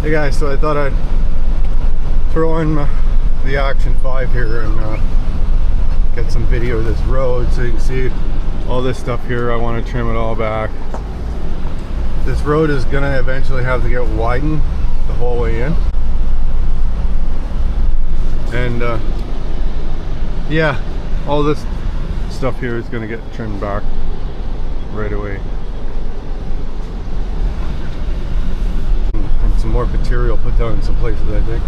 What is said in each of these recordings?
Hey guys, so I thought I'd throw in the Action 5 here and get some video of this road so you can see all this stuff here. I want to trim it all back. This road is gonna eventually have to get widened the whole way in, and yeah, all this stuff here is gonna get trimmed back right away. And some more material put down in some places, I think.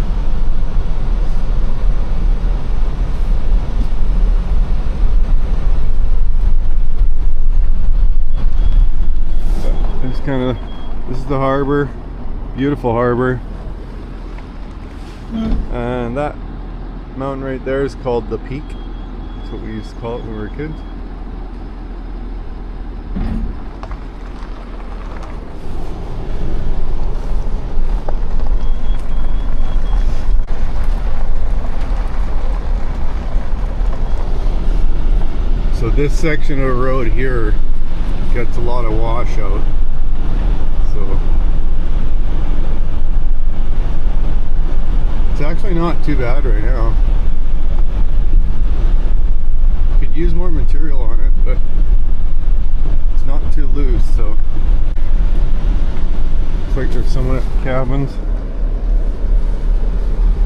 It's kind of, this is the harbor, beautiful harbor. And that mountain right there is called the Peak. That's what we used to call it when we were kids. So this section of the road here gets a lot of washout. So it's actually not too bad right now. Could use more material on it, but it's not too loose, so looks like there's some cabins.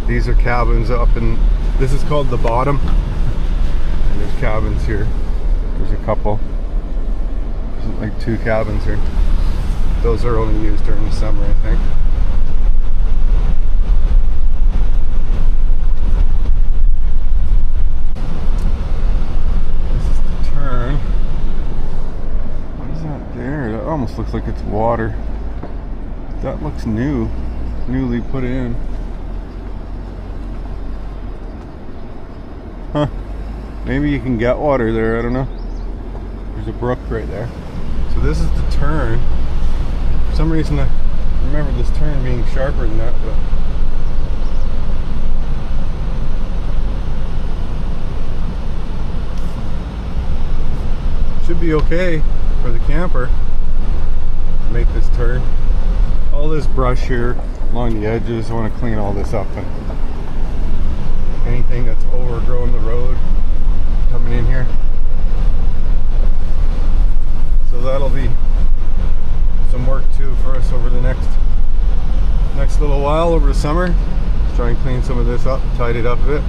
These are cabins up, and this is called the bottom, and there's cabins here. There's a couple. There's like 2 cabins here. Those are only used during the summer, I think. This is the turn. What is that there? That almost looks like it's water. That looks new. Newly put in. Huh. Maybe you can get water there, I don't know. There's a brook right there. So this is the turn. For some reason I remember this turn being sharper than that, but should be okay for the camper to make this turn. All this brush here along the edges, I want to clean all this up, and anything that's overgrown the road coming in here. So that'll be some work too for us over the next little while over the summer. Let's try and clean some of this up, tidy it up a bit.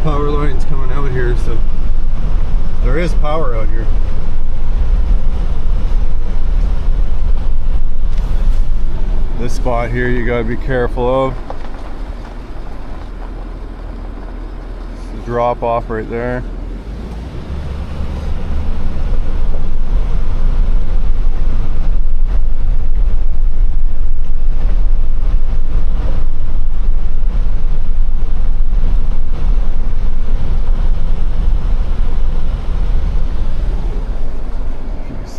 Power lines coming out here, so there is power out here. This spot here you gotta be careful of. It's a drop off right there.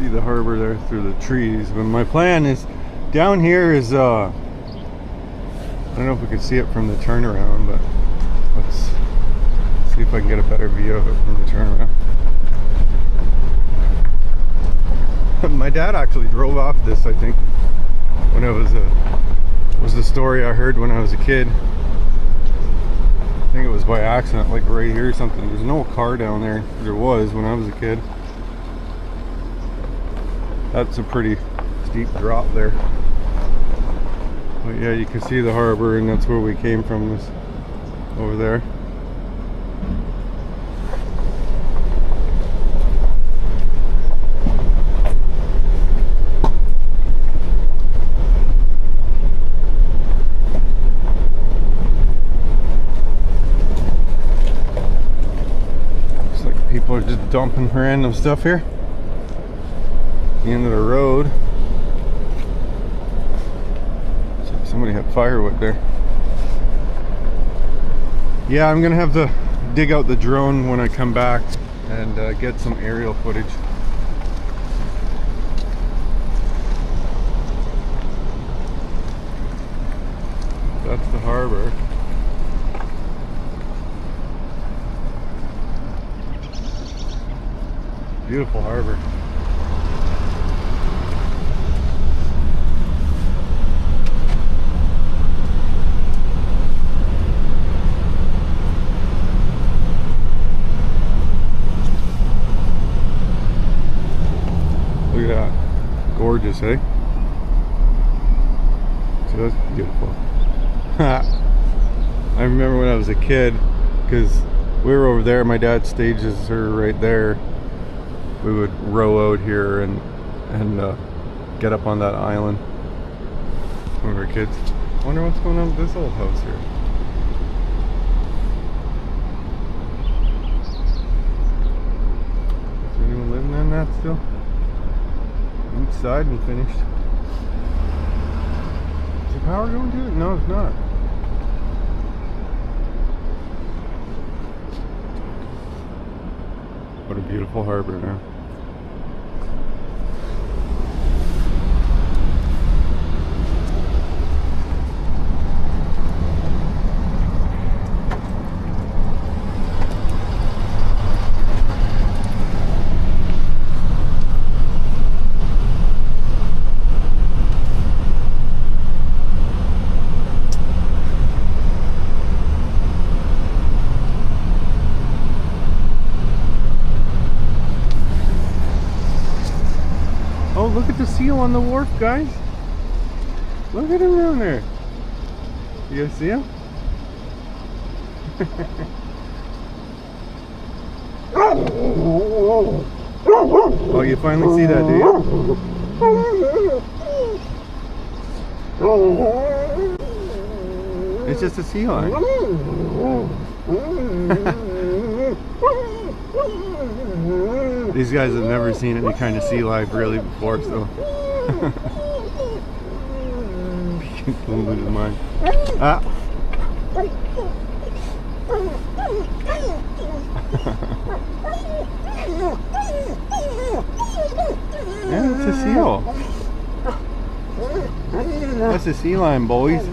The harbor there through the trees, but my plan is down here is I don't know if we can see it from the turnaround, but let's see if I can get a better view of it from the turnaround. My dad actually drove off this, I think, when I was the story I heard when I was a kid. I think it was by accident, like right here or something. There's no car down there. There was when I was a kid. That's a pretty steep drop there. But yeah, you can see the harbor, and that's where we came from, this over there. Looks like people are just dumping random stuff here. The end of the road. So somebody had firewood there. Yeah, I'm gonna have to dig out the drone when I come back and get some aerial footage That's the harbor. Beautiful harbor. Look at that. Gorgeous, eh? Just beautiful. I remember when I was a kid, because we were over there, my dad stages her right there. We would row out here and get up on that island when we were kids. I wonder what's going on with this old house here. Is there anyone living in that still? Inside and finished. Is the power going to it? No, it's not. What a beautiful harbor now. Oh, look at the seal on the wharf, guys. Look at him down there. You guys see him? Oh, you finally see that, do you? It's just a sea lion. These guys have never seen any kind of sea life really before, so don't lose his mind. Ah. Yeah, it's a seal. That's a sea lion, boys.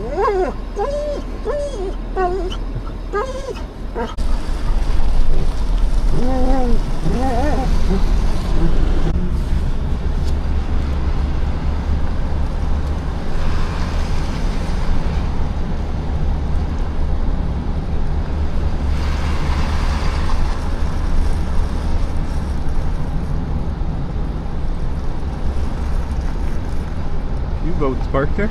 Few boats parked there.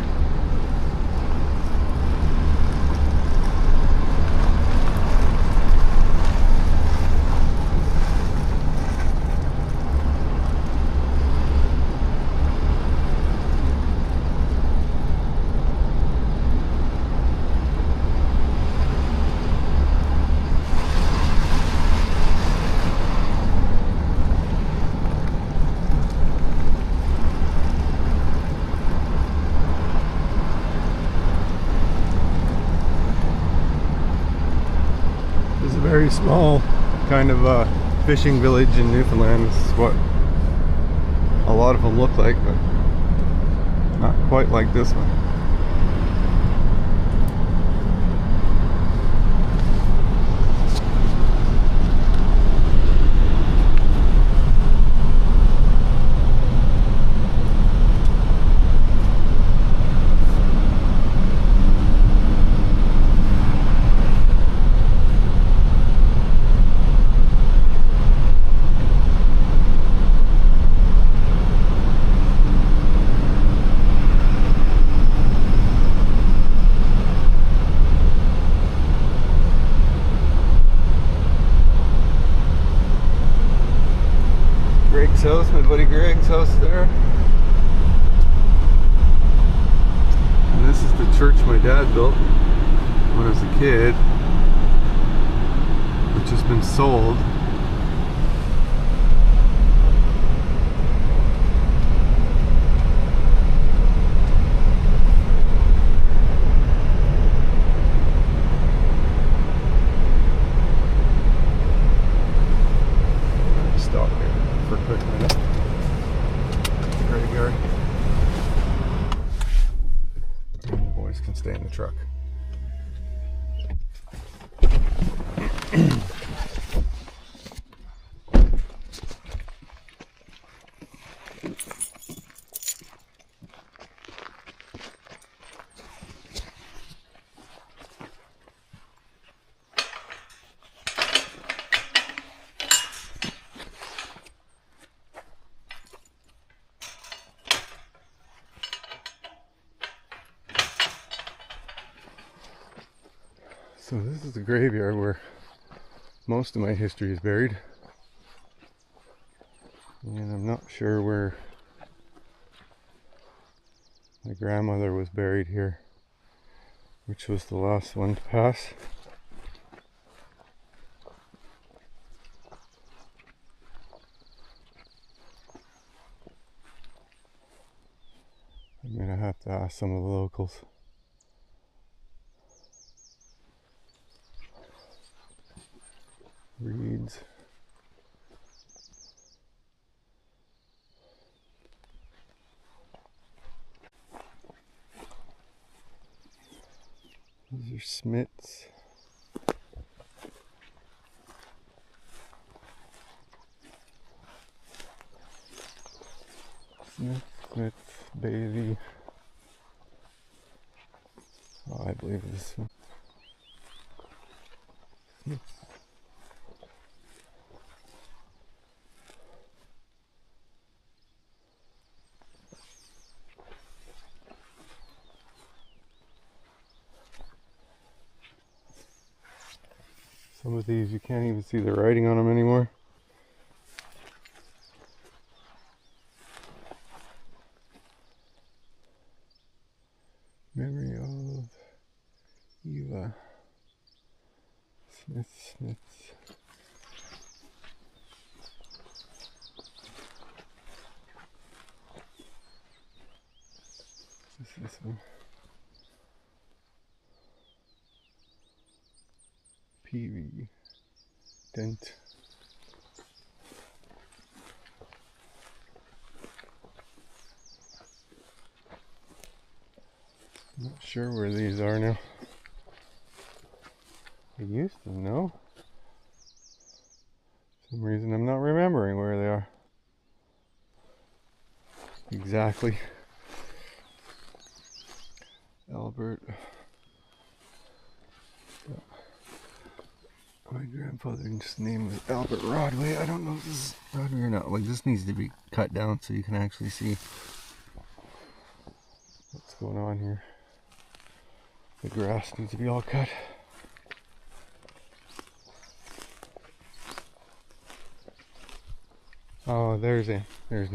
Very small kind of fishing village in Newfoundland. This is what a lot of them look like, but not quite like this one. Greg's house, my buddy Greg's house there. And this is the church my dad built when I was a kid, which has been sold. Stop here for a quick minute. Graveyard. And the boys can stay in the truck. So this is the graveyard where most of my history is buried. And I'm not sure where my grandmother was buried here, which was the last one to pass. I'm gonna have to ask some of the locals. Reeds. These are Smiths. Smith, Bailey. Oh, I believe this one. Smith. Some of these you can't even see the writing on them anymore. Memory of Eva Smiths. This one. PV Dent. Not sure where these are now. I used to know. For some reason I'm not remembering where they are. Exactly. Albert. My grandfather's name was Albert Rodway. I don't know if this is Rodway or not. Like, this needs to be cut down so you can actually see what's going on here. The grass needs to be all cut. Oh, there's Nan. There's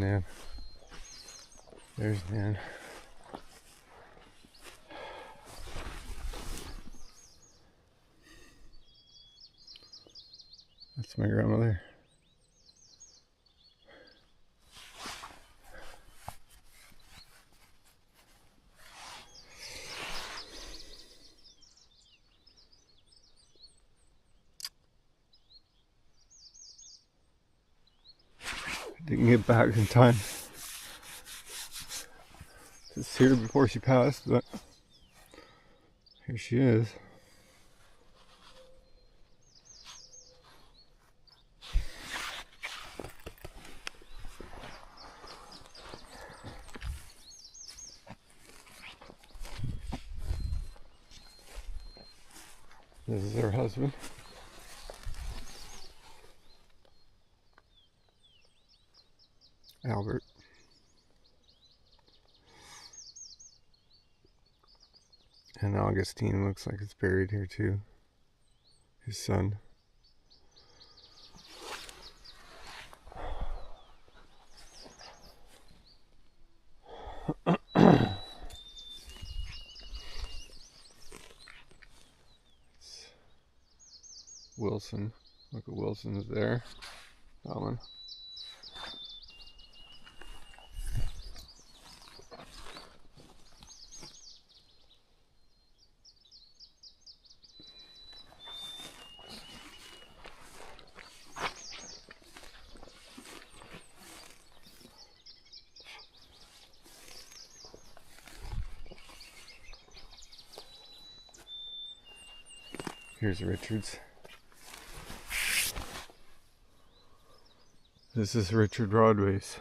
Nan. That's my grandmother. Didn't get back in time to see her before she passed, but here she is. This is her husband. Albert. And Augustine looks like it's buried here too. His son. Wilson. Look at Wilson's there. That one. Here's Richard's. This is Richard Rodway's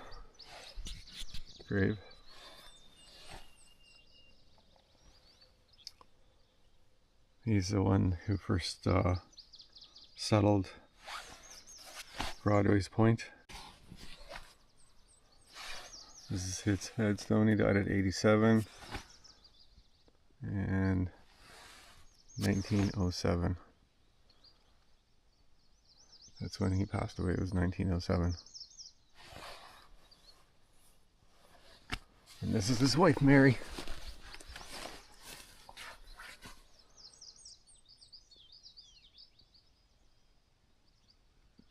grave. He's the one who first settled Rodway's Point. This is his headstone. He died at 87. And 1907. That's when he passed away. It was 1907. And this is his wife, Mary.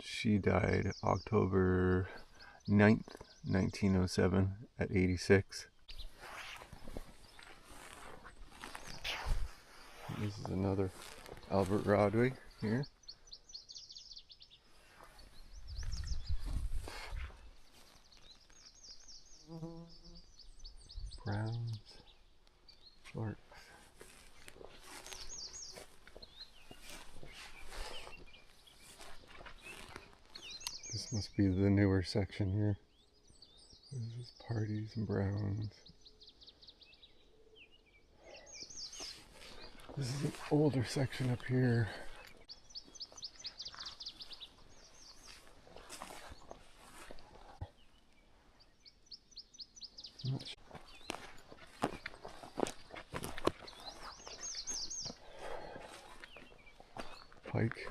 She died October 9th, 1907 at 86. This is another Albert Rodway here. Browns, Clarks. This must be the newer section here. This is Parties and Browns. This is an older section up here. Pike.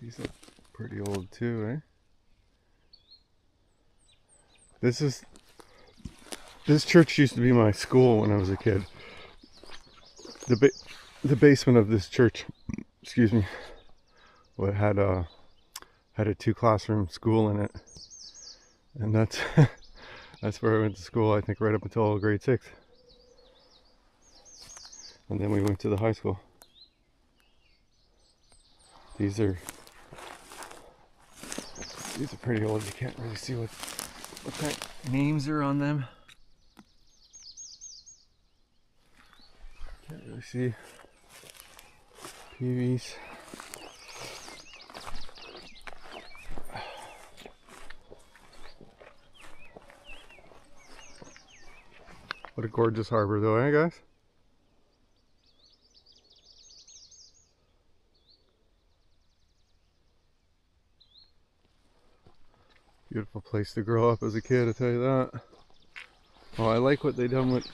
These look pretty old too, eh? This church used to be my school when I was a kid. The basement of this church, excuse me, had a 2-classroom school in it, and that's that's where I went to school. I think right up until grade 6, and then we went to the high school. These are pretty old. You can't really see what kind of names are on them. Can't really see. PVs. What a gorgeous harbor though, eh guys? Beautiful place to grow up as a kid, I tell you that. Oh, I like what they done with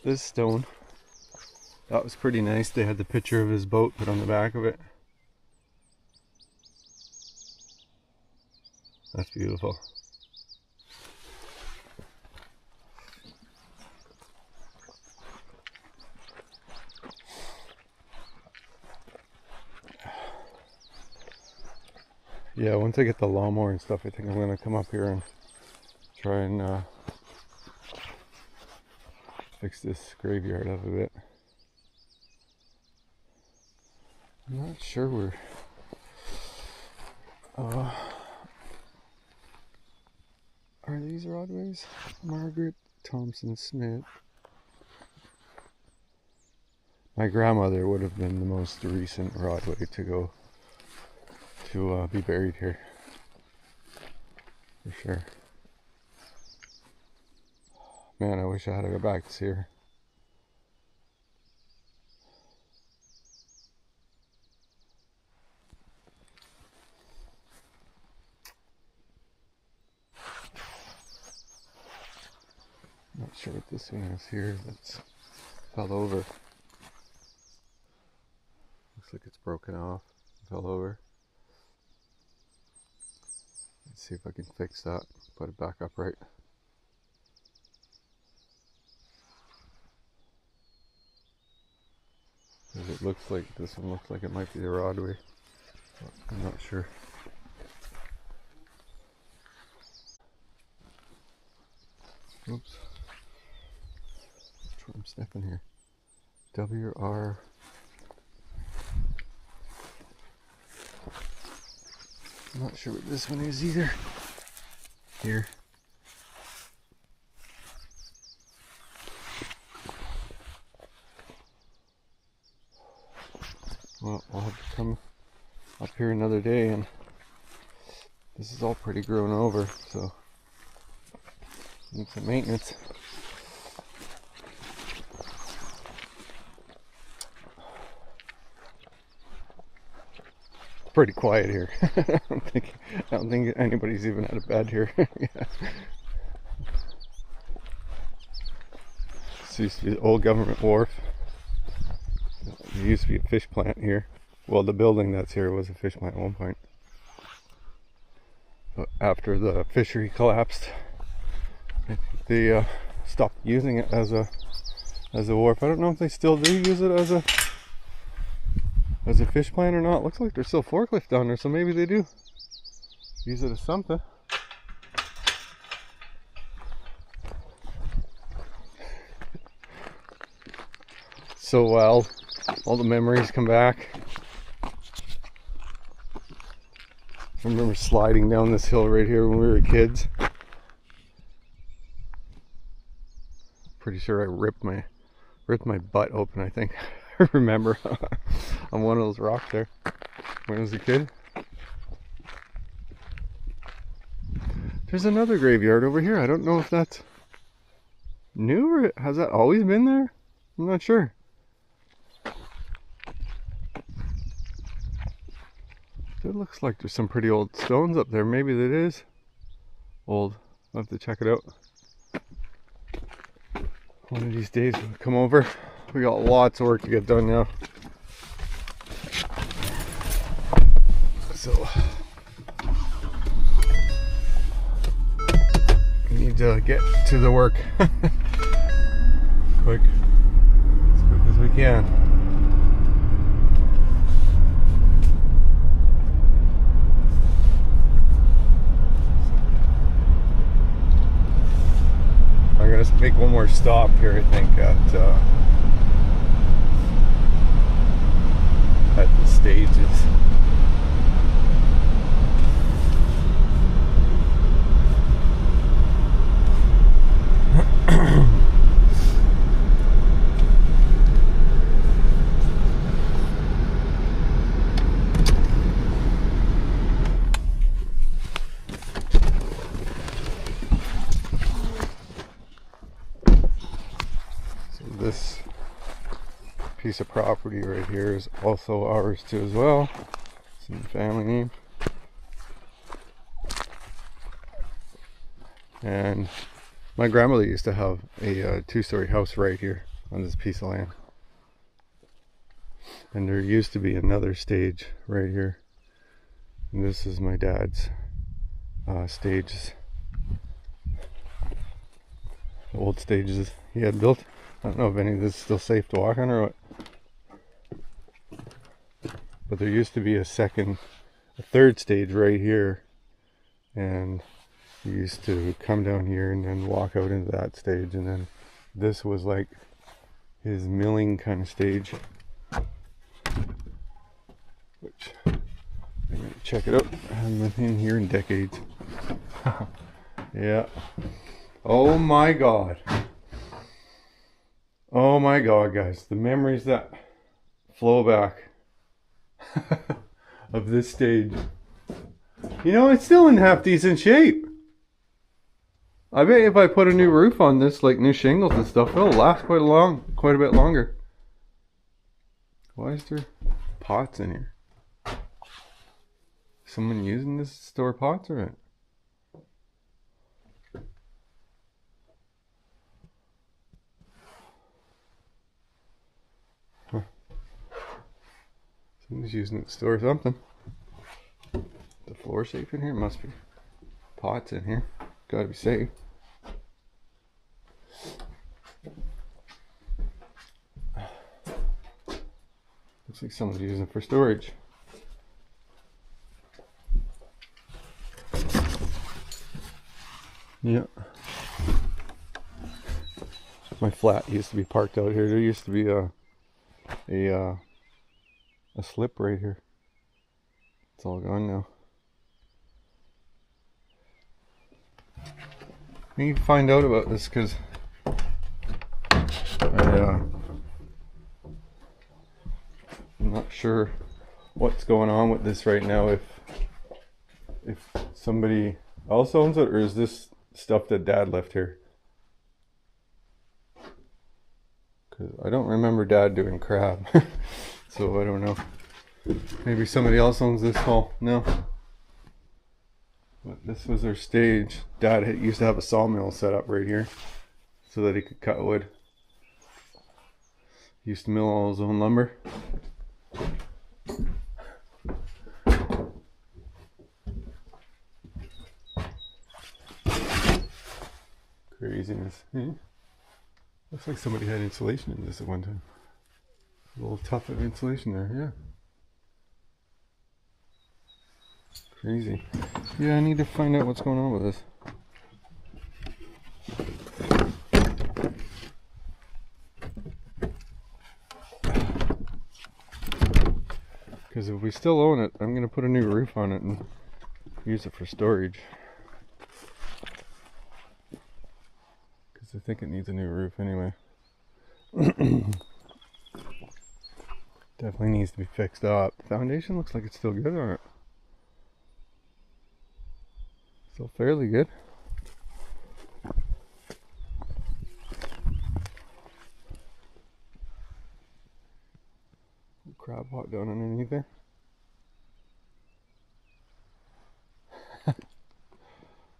this stone. That was pretty nice. They had the picture of his boat put on the back of it. That's beautiful. Yeah, once I get the lawnmower and stuff, I think I'm going to come up here and try and fix this graveyard up a bit. I'm not sure where... are these Rodways? Margaret Thompson Smith. My grandmother would have been the most recent Rodway to go to be buried here, for sure. Man, I wish I had to go back to see her. Not sure what this one is here that's fell over. Looks like it's broken off, fell over. Let's see if I can fix that, put it back upright. It looks like this one looks like it might be the Rodway, but I'm not sure. Oops. That's where I'm stepping here. WR. I'm not sure what this one is either. Here. Well, I'll have to come up here another day, and this is all pretty grown over, so need some maintenance. pretty quiet here. I don't think anybody's even out of bed here. Yeah. This used to be the old government wharf. There used to be a fish plant here. Well, the building that's here was a fish plant at one point. But after the fishery collapsed, they stopped using it as a wharf. I don't know if they still do use it as a fish plant or not. Looks like there's still forklift down there, so maybe they do use it as something. So wild. All the memories come back. I remember sliding down this hill right here when we were kids. Pretty sure I ripped my butt open, I think. I remember on one of those rocks there when I was a kid. There's another graveyard over here. I don't know if that's new or has that always been there? I'm not sure. It looks like there's some pretty old stones up there. Maybe that is old. I'll have to check it out. One of these days we'll come over. We got lots of work to get done now. So we need to get to the work quick as we can. I'm gonna make one more stop here, I think, at the stages. This piece of property right here is also ours too as well. It's in the family name. And my grandmother used to have a two-story house right here on this piece of land. And there used to be another stage right here. And this is my dad's stages. The old stages he had built. I don't know if any of this is still safe to walk on or what. But there used to be a third stage right here. And you used to come down here and then walk out into that stage. And then this was like his milling kind of stage. Which, I'm going to check it out. I haven't been in here in decades. Yeah. Oh my God. Oh my God, guys, the memories that flow back of this stage. You know, it's still in half decent shape. I bet if I put a new roof on this, like new shingles and stuff, it'll last quite a bit longer. Why is there pots in here? Someone using this to store pots or what? Someone's using it to store something. The floor safe in here? Must be. Pots in here. Gotta be safe. Looks like someone's using it for storage. Yeah. My flat used to be parked out here. There used to be a slip right here. It's all gone now. I need to find out about this because I'm not sure what's going on with this right now. If somebody else owns it, or is this stuff that Dad left here? Because I don't remember Dad doing crab. So I don't know. Maybe somebody else owns this hall. No. But this was their stage. Dad used to have a sawmill set up right here so that he could cut wood. He used to mill all his own lumber. Craziness. Hmm? Looks like somebody had insulation in this at one time. A little tough of insulation there, yeah. Crazy. Yeah, I need to find out what's going on with this. Because if we still own it, I'm going to put a new roof on it and use it for storage. Because I think it needs a new roof anyway. Definitely needs to be fixed up. The foundation looks like it's still good on it. Still fairly good. Crab pot down underneath there.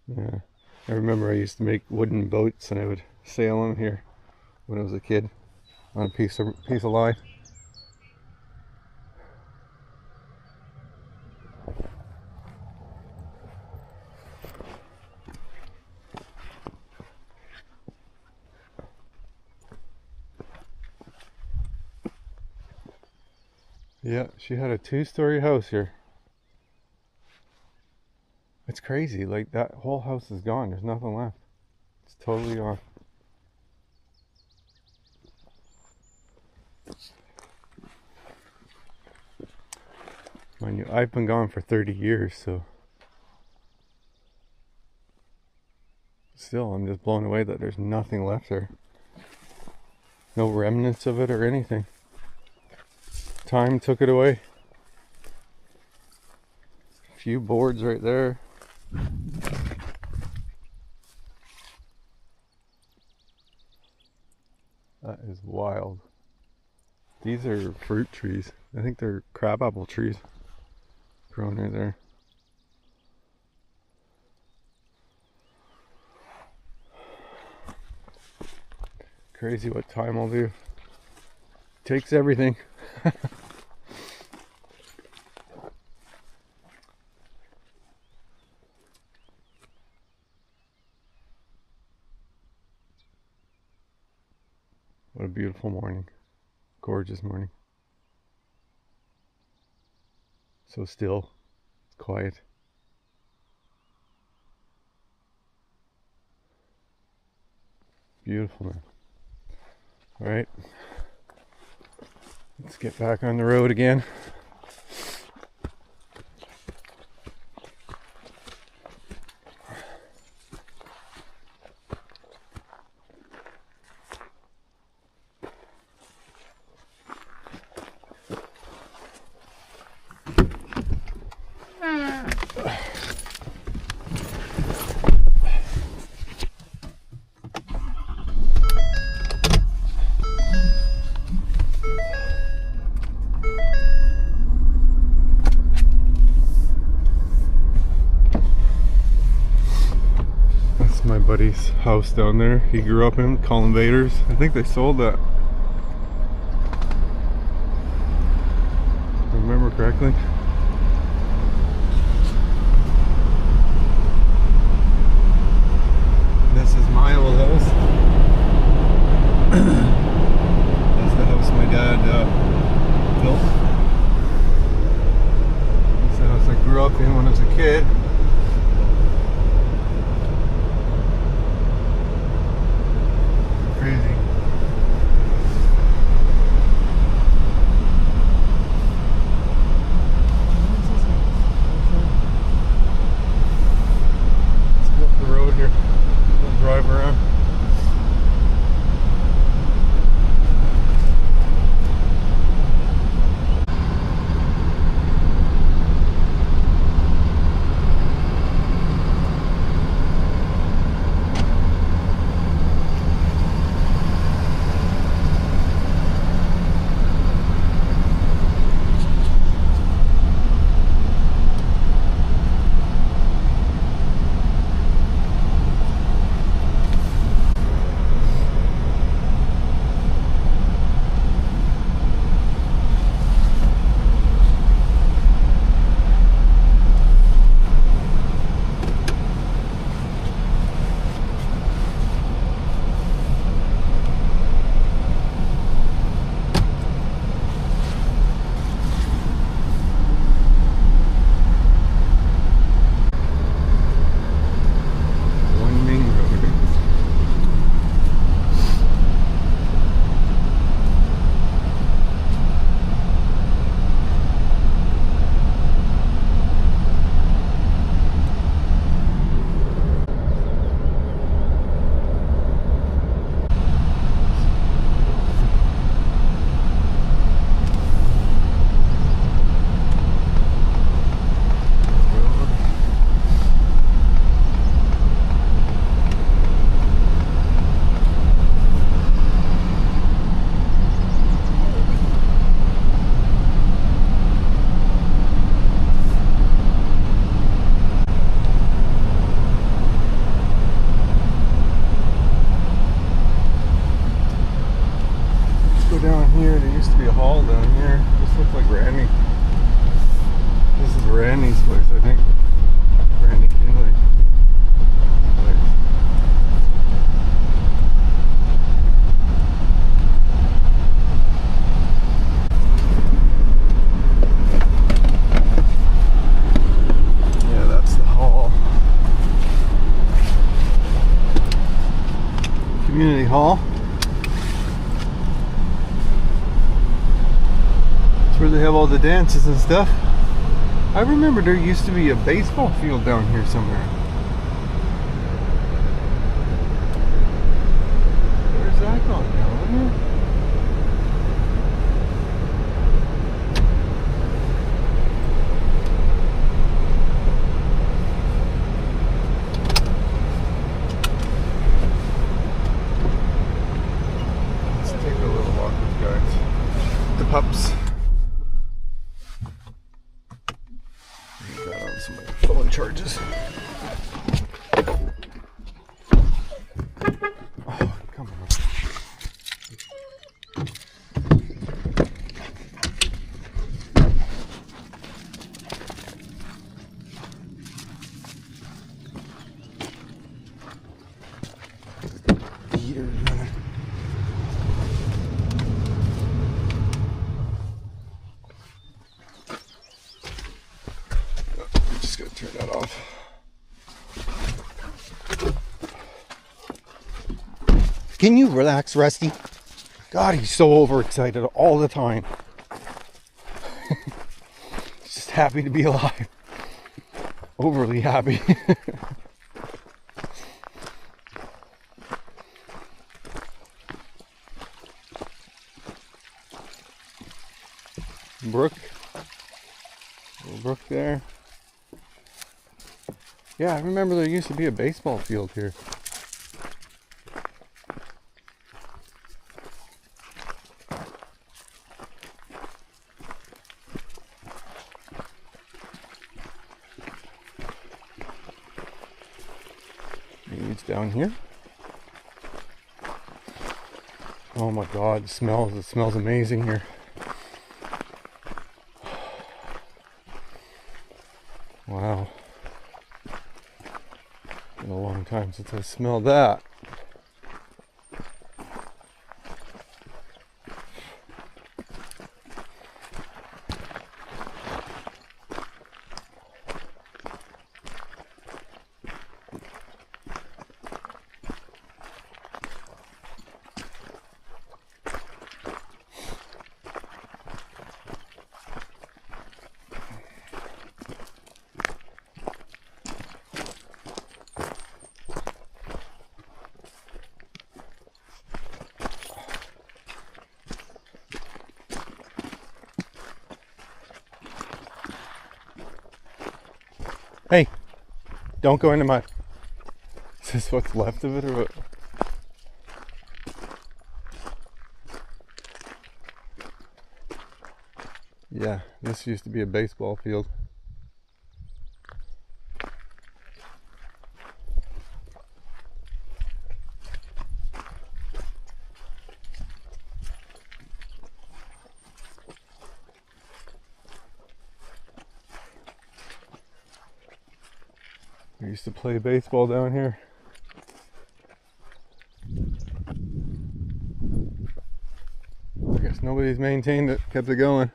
Yeah, I remember I used to make wooden boats and I would sail them here when I was a kid on a piece of line. Yeah, she had a 2-story house here. It's crazy, like that whole house is gone. There's nothing left. It's totally gone. Mind you, I've been gone for 30 years, so still I'm just blown away that there's nothing left there. No remnants of it or anything. Time took it away. A few boards right there. That is wild. These are fruit trees. I think they're crabapple trees growing right there. Crazy what time will do. Takes everything. What a beautiful morning. Gorgeous morning. So still. It's quiet. Beautiful, man. Alright. Let's get back on the road again. My buddy's house down there. He grew up in Cultivators. I think they sold that. If I remember correctly. This is my old house. That's the house my dad built. That's the house I grew up in when I was a kid. Crazy. Let's go up the road here. We'll drive around. hall down here. This looks like Randy. This is Randy's place, I think. Randy Kinley. Yeah, that's the hall. Community hall. It's where they have all the dances and stuff. I remember there used to be a baseball field down here somewhere. Where's that gone now? Let's take a little walk with you guys. The pups. Some of my phone charges. Oh, come on. Heater running. Just gotta turn that off. Can you relax, Rusty? God, he's so overexcited all the time. He's just happy to be alive. Overly happy. Brook. Little brook there. Yeah, I remember there used to be a baseball field here. Maybe it's down here. Oh my God, it smells amazing here. Wow. Been a long time since I smelled that. Hey, don't go into mud. Is this what's left of it or what? Yeah, this used to be a baseball field. We used to play baseball down here. I guess nobody's maintained it, kept it going.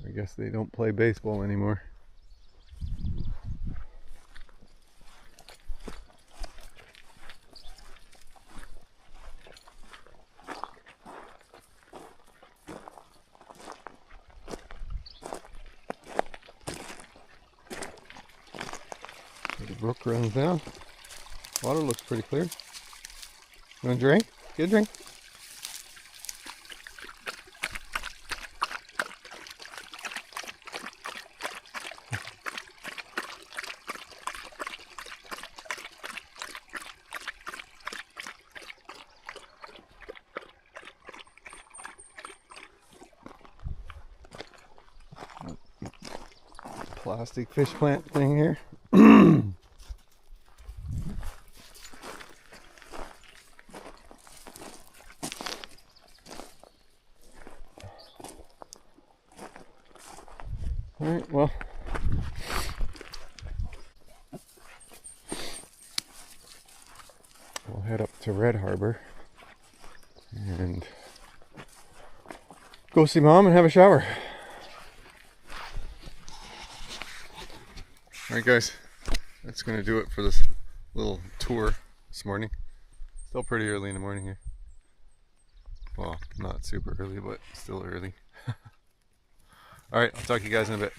I guess they don't play baseball anymore. The brook runs down. Water looks pretty clear. You want a drink? Get a drink. Plastic fish plant thing here. Alright, well. We'll head up to Red Harbor and go see Mom and have a shower. Alright guys, that's going to do it for this little tour this morning. Still pretty early in the morning here. Well, not super early, but still early. Alright, I'll talk to you guys in a bit.